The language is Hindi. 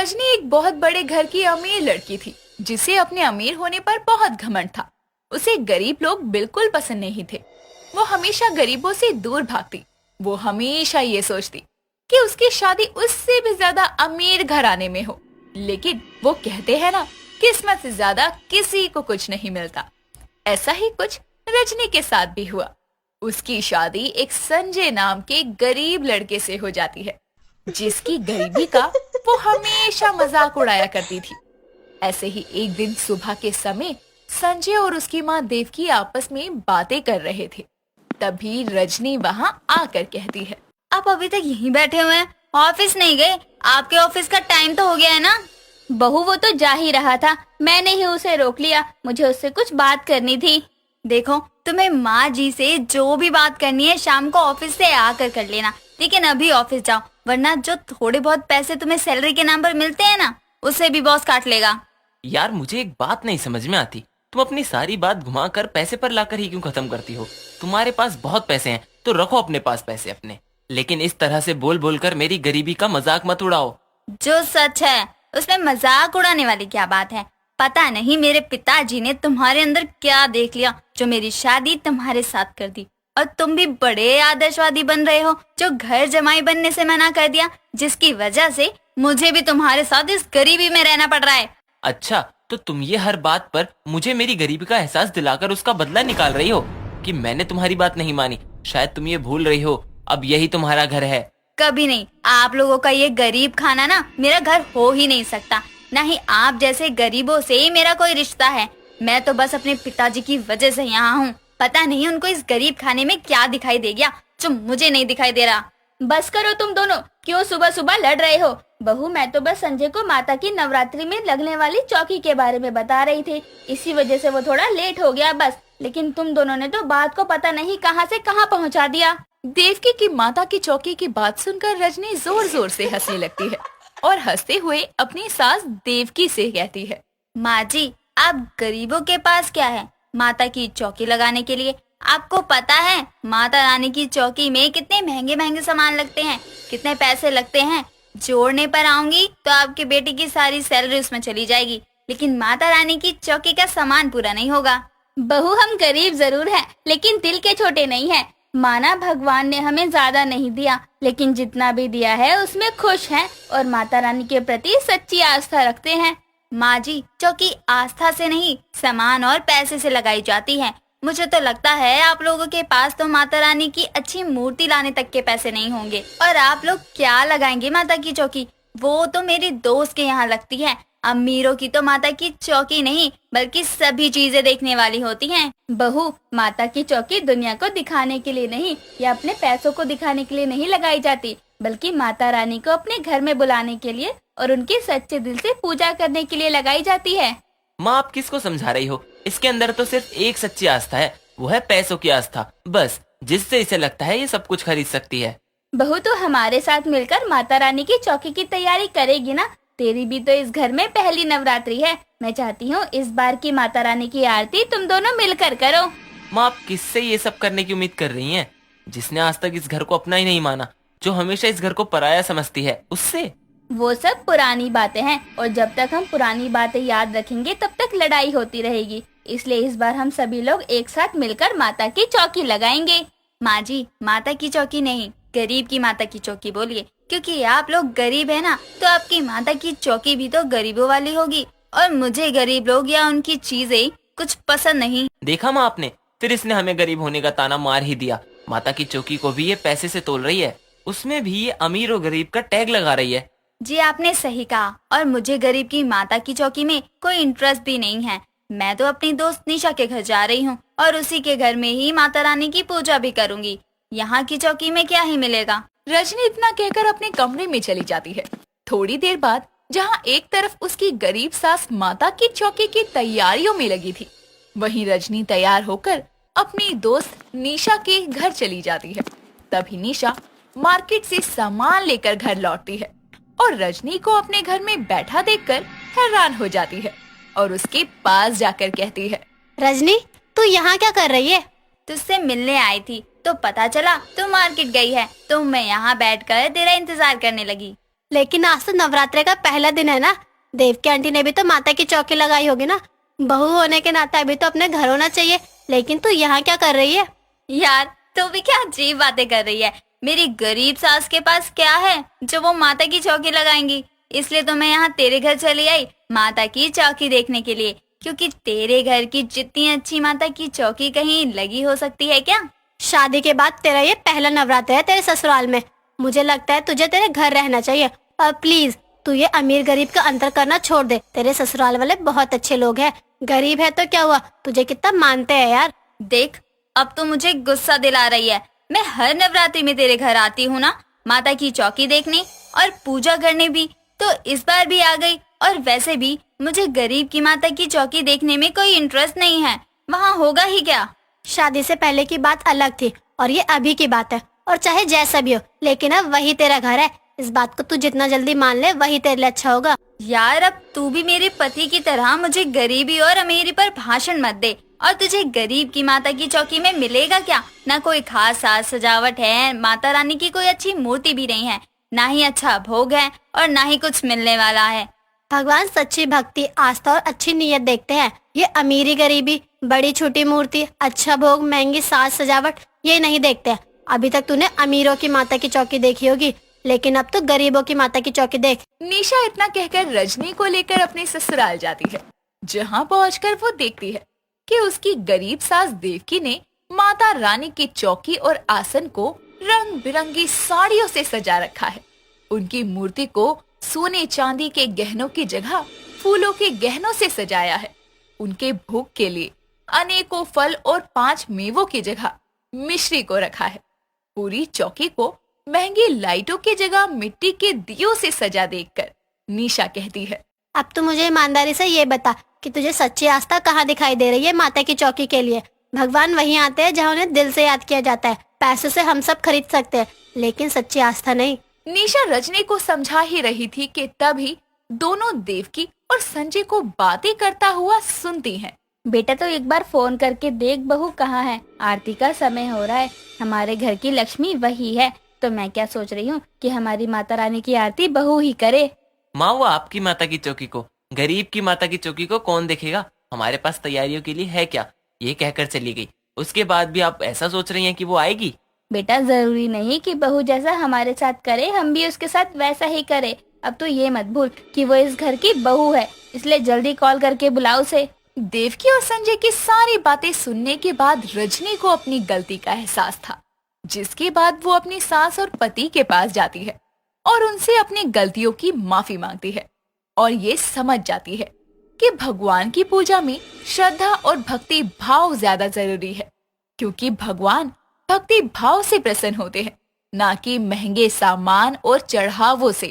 रजनी एक बहुत बड़े घर की अमीर लड़की थी जिसे अपने अमीर होने पर बहुत घमंड था। उसे गरीब लोग बिल्कुल पसंद नहीं थे। वो हमेशा गरीबों से दूर भागती। वो हमेशा ये सोचती कि उसकी शादी उससे भी ज्यादा अमीर घराने में हो। लेकिन वो कहते हैं ना, किस्मत से ज्यादा किसी को कुछ नहीं मिलता। ऐसा ही कुछ रजनी के साथ भी हुआ। उसकी शादी एक संजय नाम के गरीब लड़के से हो जाती है, जिसकी गरीबी का वो हमेशा मजाक उड़ाया करती थी। ऐसे ही एक दिन सुबह के समय संजय और उसकी माँ देवकी आपस में बातें कर रहे थे। तभी रजनी वहाँ आकर कहती है, आप अभी तक यहीं बैठे हुए हैं, ऑफिस नहीं गए? आपके ऑफिस का टाइम तो हो गया है ना। बहू वो तो जा ही रहा था, मैंने ही उसे रोक लिया। मुझे उससे कुछ बात करनी थी। देखो, तुम्हें माँ जी से जो भी बात करनी है शाम को ऑफिस से आकर कर लेना, लेकिन अभी ऑफिस जाओ, वरना जो थोड़े बहुत पैसे तुम्हें सैलरी के नाम पर मिलते हैं ना, उसे भी बॉस काट लेगा। यार मुझे एक बात नहीं समझ में आती, तुम अपनी सारी बात घुमाकर पैसे पर लाकर ही क्यों खत्म करती हो? तुम्हारे पास बहुत पैसे हैं तो रखो अपने पास पैसे अपने, लेकिन इस तरह से बोल बोल कर मेरी गरीबी का मजाक मत उड़ाओ। जो सच है उसमें मजाक उड़ाने वाली क्या बात है? पता नहीं मेरे पिताजी ने तुम्हारे अंदर क्या देख लिया जो मेरी शादी तुम्हारे साथ कर दी। और तुम भी बड़े आदर्शवादी बन रहे हो, जो घर जमाई बनने से मना कर दिया, जिसकी वजह से मुझे भी तुम्हारे साथ इस गरीबी में रहना पड़ रहा है। अच्छा, तो तुम ये हर बात पर मुझे मेरी गरीबी का एहसास दिलाकर उसका बदला निकाल रही हो कि मैंने तुम्हारी बात नहीं मानी। शायद तुम ये भूल रही हो, अब यही तुम्हारा घर है। कभी नहीं। आप लोगों का ये गरीब खाना ना मेरा घर हो ही नहीं सकता। ना ही आप जैसे गरीबों से ही मेरा कोई रिश्ता है। मैं तो बस अपने पिताजी की वजह से यहाँ हूँ। पता नहीं उनको इस गरीब खाने में क्या दिखाई दे गया जो मुझे नहीं दिखाई दे रहा। बस करो तुम दोनों, क्यों सुबह सुबह लड़ रहे हो? बहू, मैं तो बस संजय को माता की नवरात्रि में लगने वाली चौकी के बारे में बता रही थी, इसी वजह से वो थोड़ा लेट हो गया बस। लेकिन तुम दोनों ने तो बात को पता नहीं कहां से कहां पहुंचा दिया। देवकी की माता की चौकी की बात सुनकर रजनी जोर जोर से हंसने लगती है और हंसते हुए अपनी सास देवकी से कहती है, माँ जी, आप गरीबों के पास क्या है माता की चौकी लगाने के लिए? आपको पता है माता रानी की चौकी में कितने महंगे महंगे सामान लगते हैं, कितने पैसे लगते हैं? जोड़ने पर आऊंगी तो आपके बेटे की सारी सैलरी उसमें चली जाएगी, लेकिन माता रानी की चौकी का सामान पूरा नहीं होगा। बहू, हम गरीब जरूर हैं, लेकिन दिल के छोटे नहीं हैं। माना भगवान ने हमें ज्यादा नहीं दिया, लेकिन जितना भी दिया है उसमें खुश हैं और माता रानी के प्रति सच्ची आस्था रखते हैं। माँ जी, चौकी आस्था से नहीं, सामान और पैसे से लगाई जाती है। मुझे तो लगता है आप लोगों के पास तो माता रानी की अच्छी मूर्ति लाने तक के पैसे नहीं होंगे, और आप लोग क्या लगाएंगे माता की चौकी? वो तो मेरी दोस्त के यहाँ लगती है। अमीरों की तो माता की चौकी नहीं बल्कि सभी चीजें देखने वाली होती हैं। बहू, माता की चौकी दुनिया को दिखाने के लिए नहीं या अपने पैसों को दिखाने के लिए नहीं लगाई जाती, बल्कि माता रानी को अपने घर में बुलाने के लिए और उनके सच्चे दिल से पूजा करने के लिए लगाई जाती है। माँ, आप किसको समझा रही हो? इसके अंदर तो सिर्फ एक सच्ची आस्था है, वो है पैसों की आस्था, बस, जिससे इसे लगता है ये सब कुछ खरीद सकती है। बहू, तो हमारे साथ मिलकर माता रानी की चौकी की तैयारी करेगी ना? तेरी भी तो इस घर में पहली नवरात्रि है। मैं चाहती हूँ इस बार की माता रानी की आरती तुम दोनों मिलकर करो। माँ, आप किससे ये सब करने की उम्मीद कर रही हैं? जिसने आज तक इस घर को अपना ही नहीं माना, जो हमेशा इस घर को पराया समझती है, उससे? वो सब पुरानी बातें हैं, और जब तक हम पुरानी बातें याद रखेंगे तब तक लड़ाई होती रहेगी। इसलिए इस बार हम सभी लोग एक साथ मिलकर माता की चौकी लगाएंगे। माँ जी, माता की चौकी नहीं, गरीब की माता की चौकी बोलिए, क्योंकि आप लोग गरीब है ना, तो आपकी माता की चौकी भी तो गरीबों वाली होगी, और मुझे गरीब लोग या उनकी चीजें कुछ पसंद नहीं। देखा माँ आपने, फिर इसने हमें गरीब होने का ताना मार ही दिया। माता की चौकी को भी ये पैसे से तोल रही है, उसमें भी ये अमीर और गरीब का टैग लगा रही है। जी, आपने सही कहा, और मुझे गरीब की माता की चौकी में कोई इंटरेस्ट भी नहीं है। मैं तो अपनी दोस्त निशा के घर जा रही हूँ और उसी के घर में ही माता रानी की पूजा भी करूँगी। यहाँ की चौकी में क्या ही मिलेगा। रजनी इतना कहकर अपने कमरे में चली जाती है। थोड़ी देर बाद जहाँ एक तरफ उसकी गरीब सास माता की चौकी की तैयारियों में लगी थी, वहीं रजनी तैयार होकर अपनी दोस्त निशा के घर चली जाती है। तभी निशा मार्केट से सामान लेकर घर लौटती है और रजनी को अपने घर में बैठा देखकर हैरान हो जाती है और उसके पास जाकर कहती है, रजनी, तू यहाँ क्या कर रही है? तुझसे मिलने आई थी तो पता चला तू मार्केट गई है, तो मैं यहाँ बैठकर तेरा इंतजार करने लगी। लेकिन आज तो नवरात्रे का पहला दिन है ना। देवकी आंटी ने भी तो माता की चौकी लगाई होगी ना। बहू होने के नाते अभी तो अपने घर होना चाहिए, लेकिन तू यहाँ क्या कर रही है? यार तू भी क्या अजीब बातें कर रही है। मेरी गरीब सास के पास क्या है जो वो माता की चौकी लगाएंगी, इसलिए तो मैं यहाँ तेरे घर चली आई माता की चौकी देखने के लिए, क्योंकि तेरे घर की जितनी अच्छी माता की चौकी कहीं लगी हो सकती है क्या? शादी के बाद तेरा ये पहला नवरात्र है तेरे ससुराल में। मुझे लगता है तुझे तेरे घर रहना चाहिए। और प्लीज तू ये अमीर गरीब का अंतर करना छोड़ दे। तेरे ससुराल वाले बहुत अच्छे लोग हैं। गरीब है तो क्या हुआ, तुझे कितना मानते हैं यार। देख अब तो मुझे गुस्सा दिला रही है। मैं हर नवरात्रि में तेरे घर आती हूँ ना, माता की चौकी देखने और पूजा करने भी, तो इस बार भी आ गई। और वैसे भी मुझे गरीब की माता की चौकी देखने में कोई इंटरेस्ट नहीं है, वहाँ होगा ही क्या। शादी से पहले की बात अलग थी और ये अभी की बात है, और चाहे जैसा भी हो, लेकिन अब वही तेरा घर है। इस बात को तू जितना जल्दी मान ले वही तेरे लिए अच्छा होगा। यार अब तू भी मेरे पति की तरह मुझे गरीबी और अमीरी पर भाषण मत दे। और तुझे गरीब की माता की चौकी में मिलेगा क्या? ना कोई खास साज सजावट है, माता रानी की कोई अच्छी मूर्ति भी नहीं है, ना ही अच्छा भोग है और ना ही कुछ मिलने वाला है। भगवान सच्ची भक्ति, आस्था और अच्छी नीयत देखते हैं। ये अमीरी गरीबी, बड़ी छोटी मूर्ति, अच्छा भोग, महंगी साज सजावट ये नहीं देखते हैं। अभी तक तूने अमीरों की माता की चौकी देखी होगी, लेकिन अब तो गरीबों की माता की चौकी देख। निशा इतना कहकर रजनी को लेकर अपने ससुराल जाती है, जहाँ पहुंचकर वो देखती है कि उसकी गरीब सास देवकी ने माता रानी की चौकी और आसन को रंग बिरंगी साड़ियों से सजा रखा है। उनकी मूर्ति को सोने चांदी के गहनों की जगह फूलों के गहनों से सजाया है। उनके भोग के लिए अनेकों फल और 5 मेवों की जगह मिश्री को रखा है। पूरी चौकी को महंगी लाइटों की जगह मिट्टी के दियों से सजा देखकर निशा कहती है, अब तो मुझे ईमानदारी से ये बता कि तुझे सच्ची आस्था कहाँ दिखाई दे रही है माता की चौकी के लिए? भगवान वहीं आते हैं जहाँ उन्हें दिल से याद किया जाता है। पैसों से हम सब खरीद सकते हैं, लेकिन सच्ची आस्था नहीं। निशा रजनी को समझा ही रही थी कि तभी दोनों देवकी और संजय को बातें करता हुआ सुनती हैं। बेटा तो एक बार फोन करके देख बहू कहाँ है, आरती का समय हो रहा है, हमारे घर की लक्ष्मी वही है। तो मैं क्या सोच रही हूँ कि हमारी माता रानी की आरती बहू ही करे। माँ वो आपकी माता की चौकी को, गरीब की माता की चौकी को कौन देखेगा? हमारे पास तैयारियों के लिए है क्या? ये कहकर चली गई। उसके बाद भी आप ऐसा सोच रही हैं कि वो आएगी? बेटा जरूरी नहीं कि बहू जैसा हमारे साथ करे हम भी उसके साथ वैसा ही करे। अब तो ये मत भूल कि वो इस घर की बहू है, इसलिए जल्दी कॉल करके बुलाओ उसे। देवकी और संजय की सारी बातें सुनने के बाद रजनी को अपनी गलती का एहसास था, जिसके बाद वो अपनी सास और पति के पास जाती है और उनसे अपनी गलतियों की माफी मांगती है और ये समझ जाती है कि भगवान की पूजा में श्रद्धा और भक्ति भाव ज्यादा जरूरी है, क्योंकि भगवान भक्ति भाव से प्रसन्न होते हैं, ना कि महंगे सामान और चढ़ावों से।